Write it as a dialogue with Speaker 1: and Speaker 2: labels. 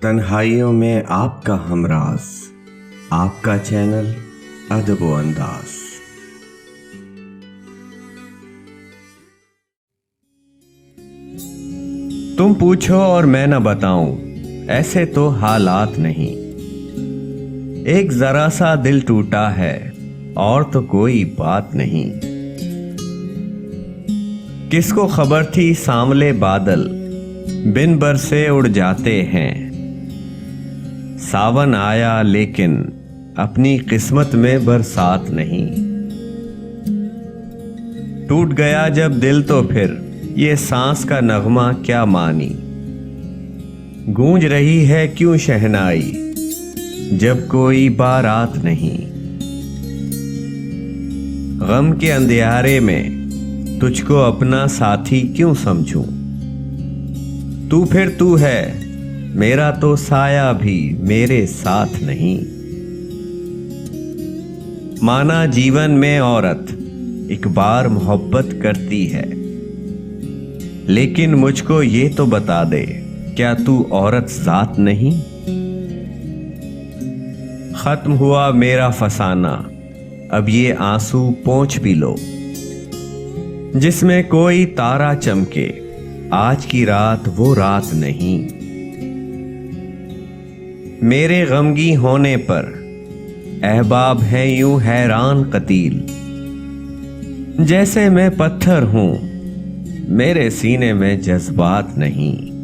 Speaker 1: तन्हाइयों में आपका हमराज, आपका चैनल अदब व अंदाज। तुम पूछो और मैं न बताऊं, ऐसे तो हालात नहीं। एक जरा सा दिल टूटा है और तो कोई बात नहीं। किसको खबर थी सांवले बादल बिन बरसे उड़ जाते हैं। सावन आया लेकिन अपनी किस्मत में बरसात नहीं। टूट गया जब दिल तो फिर ये सांस का नगमा क्या मानी। गूंज रही है क्यों शहनाई जब कोई बारात नहीं। गम के अंधियारे में तुझको अपना साथी क्यों समझूं। तू फिर तू है, मेरा तो साया भी मेरे साथ नहीं। माना जीवन में औरत एक बार मोहब्बत करती है, लेकिन मुझको ये तो बता दे, क्या तू औरत जात नहीं। खत्म हुआ मेरा फसाना, अब ये आंसू पोंछ भी लो। जिसमें कोई तारा चमके, आज की रात वो रात नहीं। मेरे गमगी होने पर अहबाब हैं यूं हैरान कतील। जैसे मैं पत्थर हूं, मेरे सीने में जज्बात नहीं।